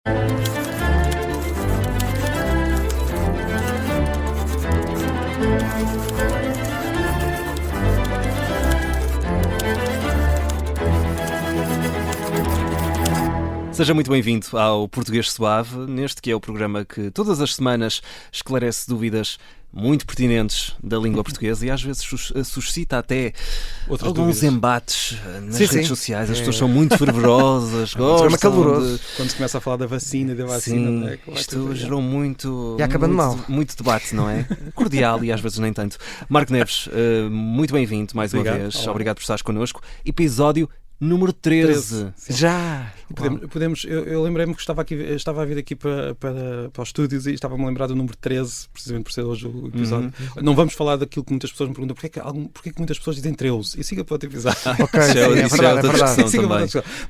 Seja muito bem-vindo ao Português Suave, neste que é o programa que todas as semanas esclarece dúvidas muito pertinentes da língua portuguesa e às vezes suscita até alguns embates nas redes sociais. As pessoas são muito fervorosas, gostam caloroso. Quando se começa a falar da vacina e da vacina. Isto gerou muito debate, não é? Cordial e às vezes nem tanto. Marco Neves, muito bem-vindo mais uma vez. Olá. Obrigado por estares connosco. Episódio número 13. Já! Podemos, eu lembrei-me que estava a vir aqui para os estúdios e estava-me a lembrar do número 13, precisamente por ser hoje o episódio. Não vamos falar daquilo que muitas pessoas me perguntam, porquê que muitas pessoas dizem 13? E siga para outro episódio. Ok, é verdade.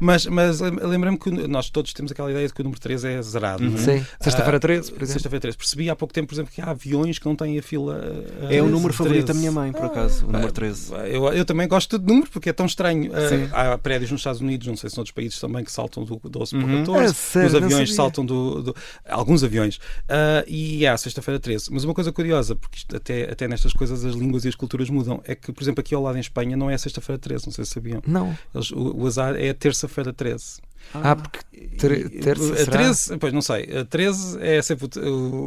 Mas lembrei-me que nós todos temos aquela ideia de que o número 13 é zerado. Não é? Sim, sexta-feira 13, por exemplo. Sexta-feira 13. Percebi há pouco tempo, por exemplo, que há aviões que não têm a fila. É o número favorito da minha mãe, por acaso, o número 13. Eu também gosto de número porque é tão estranho. Há prédios nos Estados Unidos, não sei se noutros países também, que saltam do 12 para o 14. Os aviões saltam alguns aviões. E há sexta-feira 13. Mas uma coisa curiosa, porque isto, até nestas coisas as línguas e as culturas mudam, é que, por exemplo, aqui ao lado em Espanha não é sexta-feira 13, não sei se sabiam. Não. O azar é terça-feira 13. Porque terça, 13, pois não sei, 13 é sempre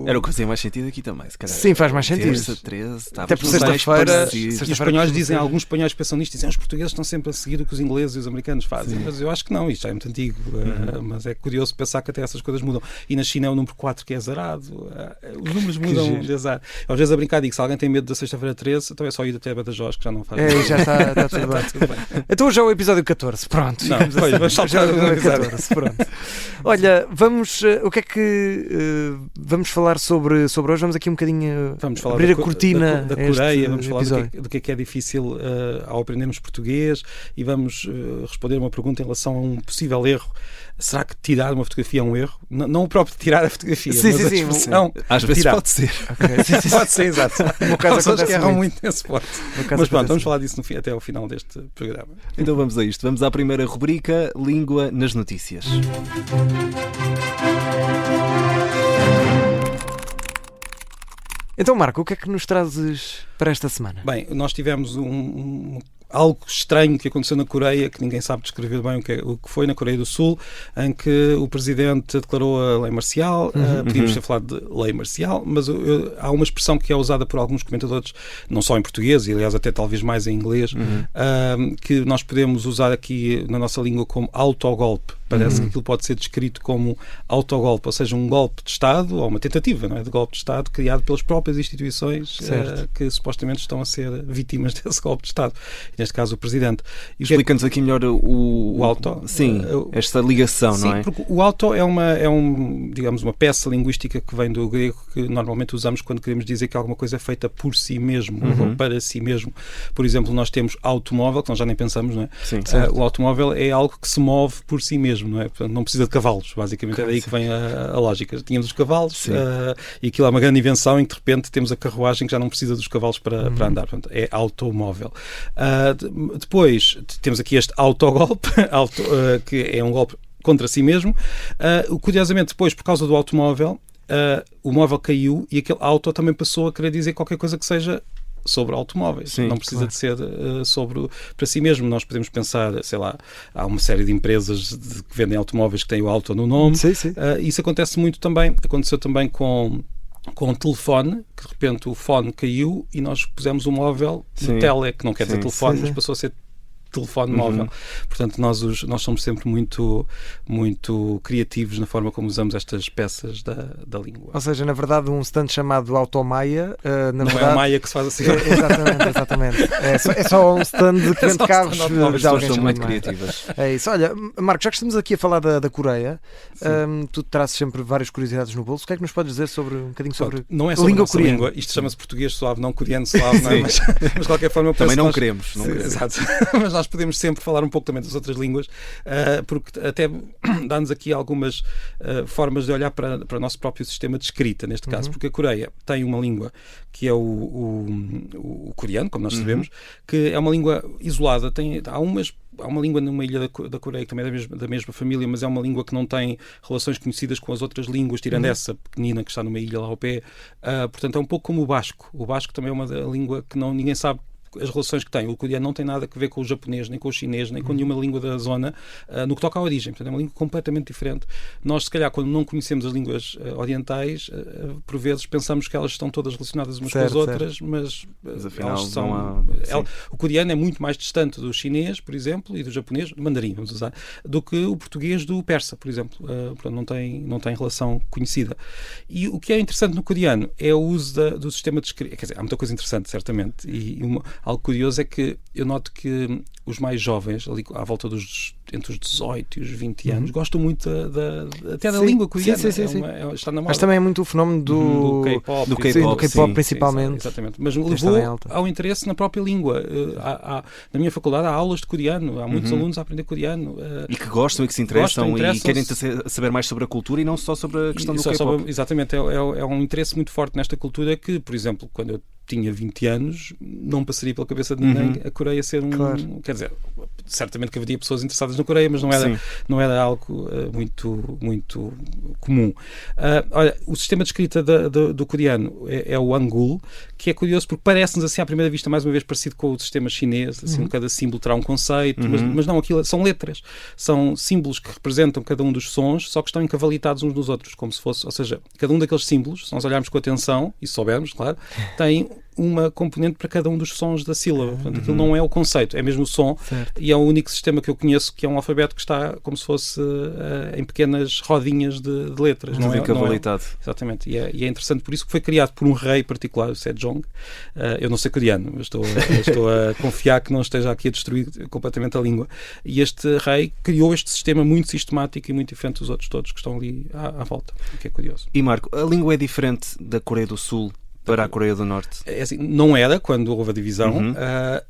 Era o que fazia mais sentido aqui também, se calhar. Sim, faz mais sentido. Terça, 13, até por sexta-feira. E os espanhóis dizem, alguns espanhóis pensam nisto, dizem os portugueses estão sempre a seguir o que os ingleses e os americanos fazem. Mas eu acho que não, isto já é muito antigo. Mas é curioso pensar que até essas coisas mudam. E na China é o número 4 que é azarado. Os números mudam de azar. Às vezes a brincar digo, se alguém tem medo da sexta-feira 13, então é só ir até a Badajoz, que já não faz. Já está tudo bem. Então hoje é o episódio 14, pronto. Não, vamos saltar o episódio 14, pronto. Olha, o que é que vamos falar sobre hoje? Vamos aqui um bocadinho abrir a cortina da Coreia, vamos episódio. falar do que é difícil ao aprendermos português e vamos responder uma pergunta em relação a um possível erro. Será que tirar uma fotografia é um erro? Não o próprio tirar a fotografia, mas a expressão às vezes tirar. pode ser. Okay. Pode ser, exato. No caso, as pessoas que erram muito nesse ponto. Mas pronto, vamos falar disso até ao final deste programa. Então vamos a isto. Vamos à primeira rubrica, Língua nas Notícias. Então, Marco, o que é que nos trazes para esta semana? Bem, nós tivemos algo estranho que aconteceu na Coreia, que ninguém sabe descrever bem o que foi na Coreia do Sul, em que o presidente declarou a lei marcial. Podíamos ter falado de lei marcial, mas há uma expressão que é usada por alguns comentadores, não só em português, e aliás até talvez mais em inglês, que nós podemos usar aqui na nossa língua como autogolpe. Parece que aquilo pode ser descrito como autogolpe, ou seja, um golpe de Estado, ou uma tentativa, não é, de golpe de Estado, criado pelas próprias instituições que supostamente estão a ser vítimas desse golpe de Estado. Neste caso, o Presidente. Explica-nos aqui melhor o auto. Sim, esta ligação, sim, não é? Porque o auto digamos, uma peça linguística que vem do grego que normalmente usamos quando queremos dizer que alguma coisa é feita por si mesmo, ou para si mesmo. Por exemplo, nós temos automóvel, que nós já nem pensamos, não é? Sim, o automóvel é algo que se move por si mesmo, não é? Portanto, não precisa de cavalos, basicamente. É daí que vem a lógica. Tínhamos os cavalos e aquilo é uma grande invenção em que de repente temos a carruagem que já não precisa dos cavalos para andar. Portanto, é automóvel. Depois temos aqui este autogolpe, que é um golpe contra si mesmo. Curiosamente, depois, por causa do automóvel, o móvel caiu e aquele auto também passou a querer dizer qualquer coisa que seja sobre automóveis. Sim, não precisa de ser para si mesmo. Nós podemos pensar, sei lá, há uma série de empresas que vendem automóveis que têm o auto no nome. Isso acontece muito também. Aconteceu também com o telefone, que de repente o fone caiu e nós pusemos o móvel no tele, que não quer dizer telefone, mas passou a ser telefone móvel. Portanto, nós somos sempre muito, muito criativos na forma como usamos estas peças da língua. Ou seja, na verdade, um stand chamado Automaia, não é o Maia que se faz assim. Exatamente. É só um stand que vende carros. Já alguém são muito criativas. É isso. Olha, Marco, já que estamos aqui a falar da Coreia, tu trazes sempre várias curiosidades no bolso. O que é que nos podes dizer um bocadinho sobre não é a língua coreana? Língua. Isto chama-se português suave, não coreano suave, não é? Mas de qualquer forma... Também não queremos. Exato. Mas nós nós podemos sempre falar um pouco também das outras línguas, porque até dá-nos aqui algumas formas de olhar para o nosso próprio sistema de escrita, neste caso, porque a Coreia tem uma língua que é o coreano, como nós sabemos, que é uma língua isolada. Há uma língua numa ilha da Coreia que também é da mesma família, mas é uma língua que não tem relações conhecidas com as outras línguas, tirando essa pequenina que está numa ilha lá ao pé. Portanto, é um pouco como o basco. O basco também é uma língua que ninguém sabe as relações que tem. O coreano não tem nada a ver com o japonês, nem com o chinês, nem com nenhuma língua da zona, no que toca à origem. Portanto, é uma língua completamente diferente. Nós, se calhar, quando não conhecemos as línguas orientais, por vezes pensamos que elas estão todas relacionadas umas com as outras, mas afinal elas são... O coreano é muito mais distante do chinês, por exemplo, e do japonês, do mandarim, vamos usar, do que o português do persa, por exemplo. Portanto, não tem relação conhecida. E o que é interessante no coreano é o uso do sistema de escrita. Quer dizer, há muita coisa interessante, certamente, algo curioso é que eu noto que os mais jovens, ali à volta entre os 18 e os 20 anos, gostam muito até da língua coreana. Sim. Está na moda. Mas também é muito o fenómeno do K-pop principalmente. Exatamente. Mas levou ao interesse na própria língua. Na minha faculdade há aulas de coreano, há muitos alunos a aprender coreano. E que gostam e que se interessam e querem saber mais sobre a cultura e não só sobre a questão do K-pop. Exatamente. É um interesse muito forte nesta cultura que, por exemplo, quando eu tinha 20 anos, não passaria pela cabeça de ninguém a Coreia ser Quer dizer, certamente que haveria pessoas interessadas na Coreia, mas não era algo muito comum. Olha, o sistema de escrita do coreano é o Hangul, que é curioso porque parece-nos assim à primeira vista mais uma vez parecido com o sistema chinês, assim, cada símbolo terá um conceito, mas não, aquilo são letras, são símbolos que representam cada um dos sons, só que estão encavalitados uns nos outros, como se fosse, ou seja, cada um daqueles símbolos, se nós olharmos com atenção, e soubermos, claro, tem uma componente para cada um dos sons da sílaba. Portanto, aquilo não é o conceito, é mesmo o som. Certo. E é o único sistema que eu conheço que é um alfabeto que está como se fosse em pequenas rodinhas de letras. Não é encavalitado. Exatamente. E é interessante por isso que foi criado por um rei particular, o Sejong. Eu não sei coreano, mas estou a confiar que não esteja aqui a destruir completamente a língua. E este rei criou este sistema muito sistemático e muito diferente dos outros todos que estão ali à volta, o que é curioso. E Marco, a língua é diferente da Coreia do Sul para a Coreia do Norte? É assim, não era quando houve a divisão,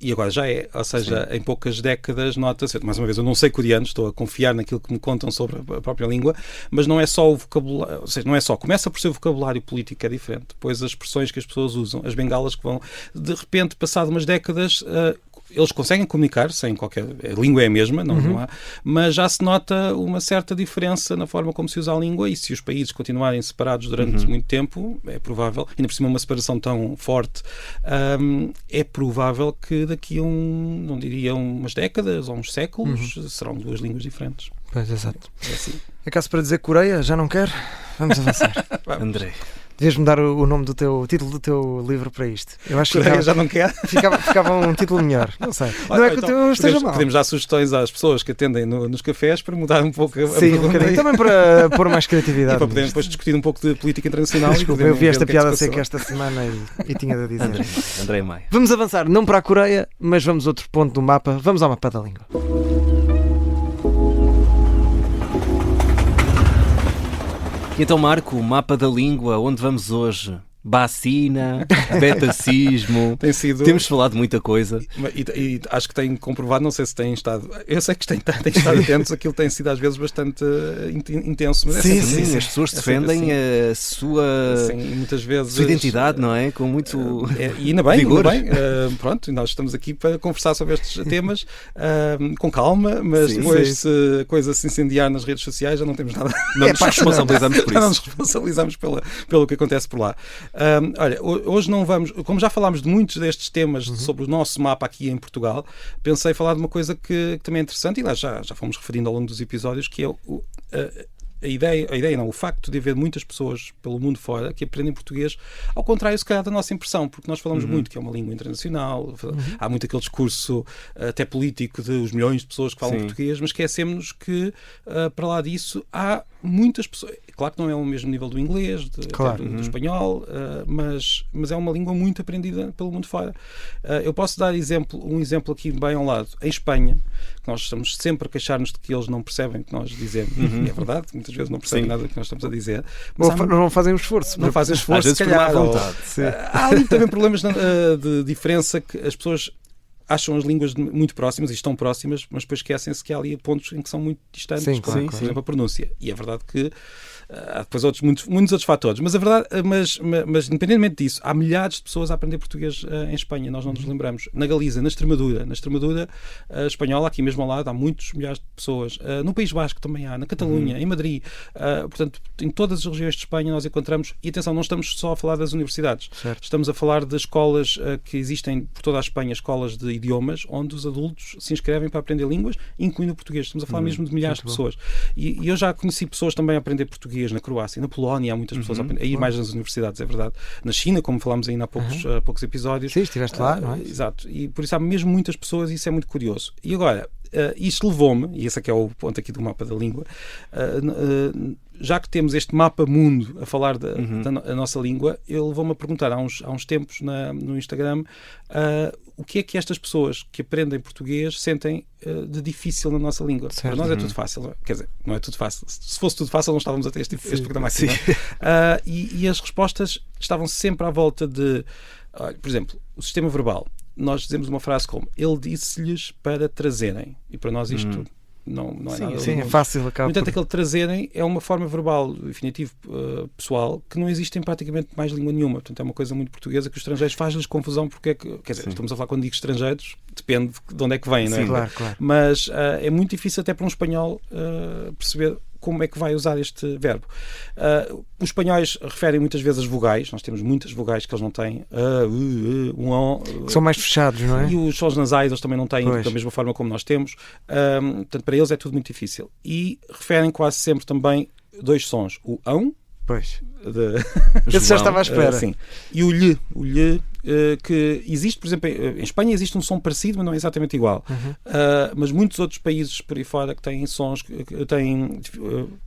e agora já é. Ou seja, em poucas décadas nota-se, mais uma vez, eu não sei coreano, estou a confiar naquilo que me contam sobre a própria língua, mas não é só o vocabulário, ou seja, não é só, começa por ser o vocabulário político que é diferente, depois as expressões que as pessoas usam, as bengalas que vão, de repente, passado umas décadas, eles conseguem comunicar sem qualquer... A língua é a mesma, não há, mas já se nota uma certa diferença na forma como se usa a língua, e se os países continuarem separados durante muito tempo, é provável, ainda por cima uma separação tão forte, é provável que daqui a não diria umas décadas ou uns séculos, serão duas línguas diferentes. Pois, exato. É assim. É caso para dizer Coreia, já não quer? Vamos avançar. André. Devias-me dar o nome o título do teu livro para isto. Eu acho que já não quer? Ficava um título melhor. Não sei. Não é que o teu esteja mal. Podemos dar sugestões às pessoas que atendem nos cafés para mudar um pouco a Sim, um bocadinho. Também para pôr mais criatividade. E para podermos depois discutir um pouco de política internacional. Desculpa, eu vi esta piada seca esta semana e tinha de dizer. André Maia. Vamos avançar, não para a Coreia, mas vamos a outro ponto do mapa. Vamos ao mapa da língua. E então, Marco, o mapa da língua, onde vamos hoje? Bacina, betacismo. Temos falado muita coisa. E acho que tem comprovado, não sei se têm estado. Eu sei que têm estado atentos, aquilo tem sido às vezes bastante intenso. Mas sim, as pessoas defendem a sua, muitas vezes, sua identidade, não é? Com muito e ainda bem, vigor. Pronto, nós estamos aqui para conversar sobre estes temas com calma, mas depois se a coisa se incendiar nas redes sociais já não temos nada. Não nos responsabilizamos por isso. Não nos responsabilizamos pelo que acontece por lá. Olha, hoje não vamos, como já falámos de muitos destes temas sobre o nosso mapa aqui em Portugal, pensei falar de uma coisa que também é interessante, e lá já fomos referindo ao longo dos episódios, que é o facto de haver muitas pessoas pelo mundo fora que aprendem português, ao contrário, se calhar, da nossa impressão, porque nós falamos muito que é uma língua internacional, há muito aquele discurso até político de os milhões de pessoas que falam português, mas esquecemos que, para lá disso, há muitas pessoas. Claro que não é o mesmo nível do inglês, do espanhol, mas é uma língua muito aprendida pelo mundo fora. Eu posso dar um exemplo aqui bem ao lado. Em Espanha, que nós estamos sempre a queixar-nos de que eles não percebem o que nós dizemos, e é verdade, muitas vezes não percebem nada do que nós estamos a dizer. Mas não fazem um esforço. Não fazem esforço, às vezes, se calhar. Vontade. Há ali também problemas de diferença que as pessoas acham as línguas muito próximas e estão próximas, mas depois esquecem-se que há ali pontos em que são muito distantes, claro. Por exemplo, a pronúncia. E é verdade que há depois muitos outros fatores. Mas a verdade, mas independentemente disso, há milhares de pessoas a aprender português em Espanha, nós não nos lembramos. Na Galiza, na Extremadura espanhola, aqui mesmo ao lado, há muitos milhares de pessoas. No País Basco também há, na Catalunha, em Madrid. Portanto, em todas as regiões de Espanha nós encontramos, e atenção, não estamos só a falar das universidades, certo. Estamos a falar de escolas que existem por toda a Espanha, escolas de idiomas, onde os adultos se inscrevem para aprender línguas, incluindo o português. Estamos a falar mesmo de milhares de pessoas. E eu já conheci pessoas também a aprender português na Croácia, na Polónia, há muitas pessoas a aprender, aí mais nas universidades, é verdade. Na China, como falámos ainda há poucos episódios. Sim, estiveste lá, não é? Exato. E por isso há mesmo muitas pessoas e isso é muito curioso. E agora, isto levou-me, e esse aqui é o ponto aqui do mapa da língua, já que temos este mapa mundo a falar da nossa língua, ele levou-me a perguntar há uns tempos no Instagram o que é que estas pessoas que aprendem português sentem de difícil na nossa língua. Certo. Para nós é tudo fácil. Quer dizer, não é tudo fácil. Se fosse tudo fácil, não estávamos a ter este programa aqui. E as respostas estavam sempre à volta de, por exemplo, o sistema verbal. Nós dizemos uma frase como: ele disse-lhes para trazerem. E para nós isto não é nada. Sim, é fácil. No entanto, aquele trazerem é uma forma verbal, definitivo, pessoal, que não existe em praticamente mais língua nenhuma. Portanto, é uma coisa muito portuguesa que os estrangeiros faz-lhes confusão porque é que... Quer dizer, estamos a falar, quando digo estrangeiros, depende de onde é que vem, não é? Sim, claro. Mas é muito difícil até para um espanhol perceber como é que vai usar este verbo. Os espanhóis referem muitas vezes as vogais. Nós temos muitas vogais que eles não têm. Que são mais fechados, não é? E os sons nasais eles também não têm da mesma forma como nós temos. Portanto, para eles é tudo muito difícil. E referem quase sempre também dois sons. O ão. Pois. Esse já estava à espera. Sim. E o lhe. Que existe, por exemplo, em Espanha existe um som parecido, mas não é exatamente igual. Mas muitos outros países por aí fora que têm sons, que têm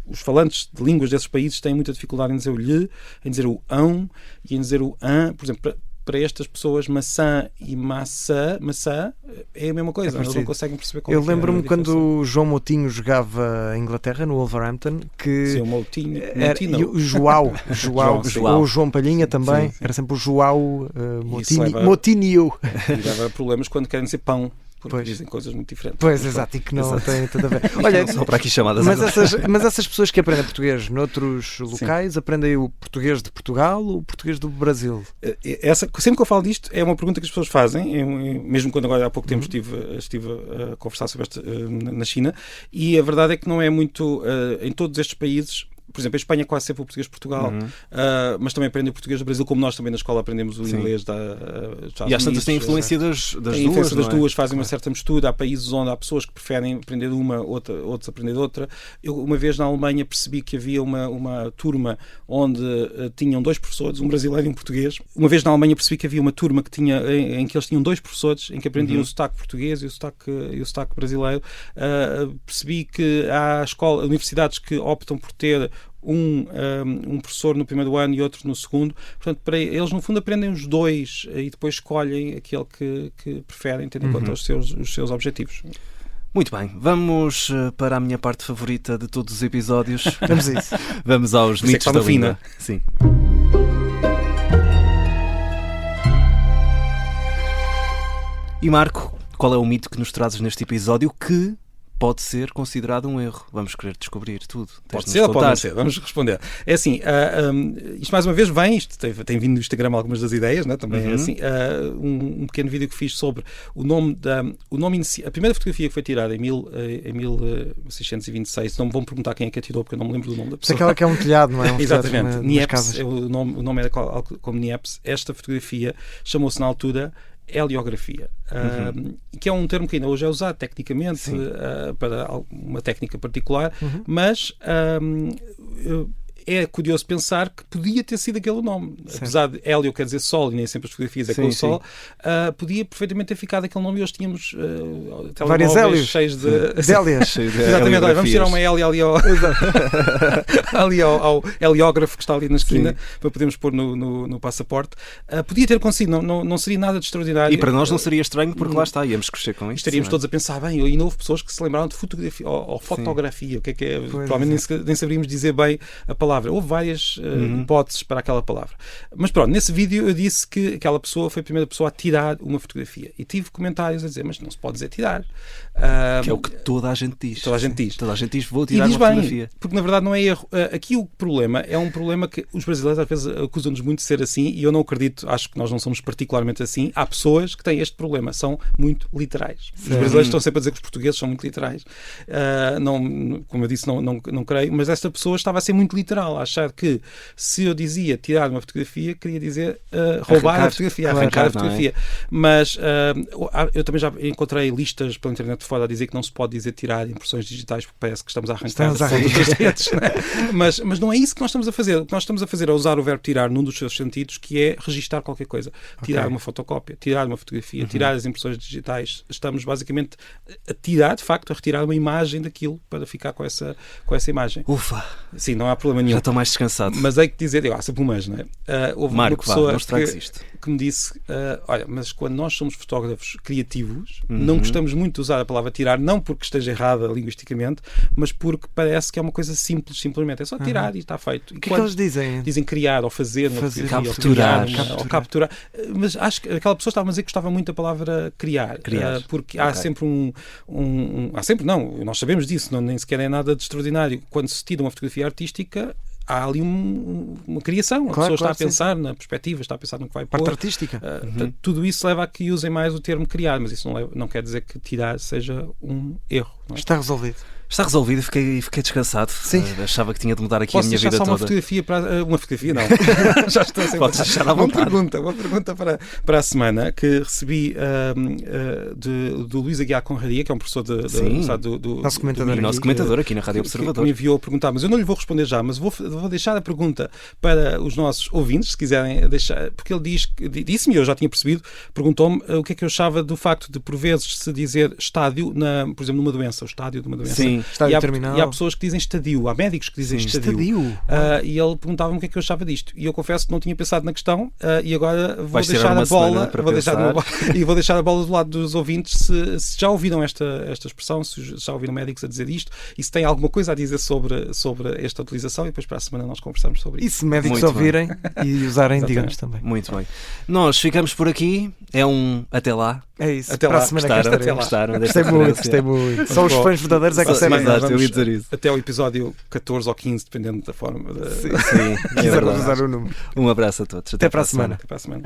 os falantes de línguas desses países têm muita dificuldade em dizer o lhe, em dizer o ão e em dizer o an. Por exemplo, para estas pessoas, maçã e maçã é a mesma coisa. Eles não conseguem perceber como. Eu lembro-me quando o João Moutinho jogava em Inglaterra, no Wolverhampton, que sim, o Moutinho. E o João, ou o João Palhinha também, sim. Era sempre o João Moutinho. E leva problemas quando querem dizer pão. Porque pois. Dizem coisas muito diferentes. Pois, exato, e que não têm tudo a ver. Olha, só para aqui chamadas mas essas pessoas que aprendem português noutros locais, sim, aprendem o português de Portugal ou o português do Brasil? Sempre que eu falo disto, é uma pergunta que as pessoas fazem, mesmo quando agora há pouco tempo estive a conversar sobre na China, e a verdade é que não é muito em todos estes países. Por exemplo, a Espanha é quase sempre o português de Portugal, mas também aprende o português do Brasil, como nós também na escola aprendemos o inglês da e às tantas tem influência das duas, fazem uma certa mistura. Há países onde há pessoas que preferem aprender uma, outros aprender outra. Eu, uma vez na Alemanha, percebi que havia uma turma onde tinham dois professores, um brasileiro e um português. Uma vez na Alemanha percebi que havia uma turma em que eles tinham dois professores, em que aprendiam o sotaque português e o sotaque brasileiro. Percebi que há universidades que optam por ter um professor no primeiro ano e outro no segundo. Portanto, para eles, no fundo, aprendem os dois e depois escolhem aquele que preferem, tendo em conta os seus objetivos. Muito bem, vamos para a minha parte favorita de todos os episódios. Vamos a isso. Vamos aos mitos da língua. Sim. E Marco, qual é o mito que nos trazes neste episódio que pode ser considerado um erro? Vamos querer descobrir tudo. Pode ser ou pode não ser? Vamos responder. É assim, isto mais uma vez tem vindo no Instagram algumas das ideias, né? Também é assim, um pequeno vídeo que fiz sobre o nome a primeira fotografia que foi tirada em 1626, não me vão perguntar quem é que a tirou, porque eu não me lembro do nome da pessoa. Aquela que é um telhado, não é? Exatamente. Niepce, o nome era como Niepce. Esta fotografia chamou-se na altura heliografia, que é um termo que ainda hoje é usado tecnicamente para uma técnica particular, mas é curioso pensar que podia ter sido aquele o nome. Certo. Apesar de hélio quer dizer sol, e nem sempre as fotografias é com o sol, podia perfeitamente ter ficado aquele nome, e hoje tínhamos várias hélios cheios de hélias. Exatamente, olha, vamos tirar uma hélio ali ao heliógrafo que está ali na esquina, para podermos pôr no passaporte. Podia ter acontecido, não seria nada de extraordinário. E para nós não seria estranho, porque lá está, íamos crescer com isto. Estaríamos todos a pensar, bem, e não houve pessoas que se lembraram de fotografia ou fotografia, o que é? Provavelmente nem saberíamos dizer bem a palavra. palavra. Houve várias hipóteses para aquela palavra. Mas pronto, nesse vídeo eu disse que aquela pessoa foi a primeira pessoa a tirar uma fotografia. E tive comentários a dizer, mas não se pode dizer tirar. Que é o que toda a gente diz. Toda a gente diz. Toda a gente diz, vou tirar uma fotografia. Porque na verdade não é erro. Aqui o problema é um problema que os brasileiros às vezes acusam-nos muito de ser assim, e eu não acredito, acho que nós não somos particularmente assim. Há pessoas que têm este problema, são muito literais. Os brasileiros estão sempre a dizer que os portugueses são muito literais. Não, como eu disse, não creio, mas esta pessoa estava a ser muito literal, a achar que se eu dizia tirar uma fotografia, queria dizer roubar a fotografia, arrancar a fotografia. Mas eu também já encontrei listas pela internet fora a dizer que não se pode dizer tirar impressões digitais porque parece que estamos a arrancar as redes, né? Mas não é isso que nós estamos a fazer. O que nós estamos a fazer é usar o verbo tirar num dos seus sentidos, que é registar qualquer coisa. Tirar uma fotocópia, tirar uma fotografia, tirar as impressões digitais. Estamos basicamente a tirar, de facto, a retirar uma imagem daquilo para ficar com essa imagem. Ufa! Sim, não há problema nenhum. Já estou mais descansado. Mas é que dizer, há sempre um mas, não é? Houve Marco, uma pessoa isto. que me disse, olha, mas quando nós somos fotógrafos criativos, não gostamos muito de usar a palavra tirar, não porque esteja errada linguisticamente, mas porque parece que é uma coisa simples, simplesmente. É só tirar e está feito. O que é que eles dizem? Dizem criar, ou fazer, capturar. Ou capturar. Mas acho que aquela pessoa estava a dizer que gostava muito da palavra criar. Porque há sempre há sempre, não, nós sabemos disso, nem sequer é nada de extraordinário. Quando se tira uma fotografia artística, há ali uma criação. A pessoa está a pensar na perspectiva, está a pensar no que vai pôr. Parte artística. Tudo isso leva a que usem mais o termo criar, mas isso não quer dizer que tirar seja um erro. Não é? Está resolvido. Está resolvido e fiquei descansado. Sim. Achava que tinha de mudar aqui a minha vida toda. Uma fotografia para... Uma fotografia, não. Já estou a ser... Podes deixar à vontade. Uma pergunta para a semana que recebi do Luís Aguiar Conradia, que é um professor do nosso comentador aqui na Rádio Observador. Que me enviou a perguntar, mas eu não lhe vou responder já, mas vou deixar a pergunta para os nossos ouvintes, se quiserem deixar, porque ele disse-me, eu já tinha percebido, perguntou-me o que é que eu achava do facto de, por vezes, se dizer estádio, por exemplo, numa doença, o estádio de uma doença. Sim. E há pessoas que dizem estadio, há médicos que dizem estadio. E ele perguntava-me o que é que eu achava disto. E eu confesso que não tinha pensado na questão, e agora vou deixar a bola do lado dos ouvintes se já ouviram esta expressão, se já ouviram médicos a dizer isto, e se têm alguma coisa a dizer sobre esta utilização, e depois para a semana nós conversamos sobre isso. E se médicos ouvirem e usarem, digamos também. Muito bem. Nós ficamos por aqui. É até lá. É isso. Até para lá. A semana Gostaram gostei muito. Só os fãs verdadeiros é que sabem. Eu ia dizer isso. Até o episódio 14 ou 15, dependendo da forma. Sim, quiser usar o número. Um abraço a todos. Até para a semana. Até para a semana.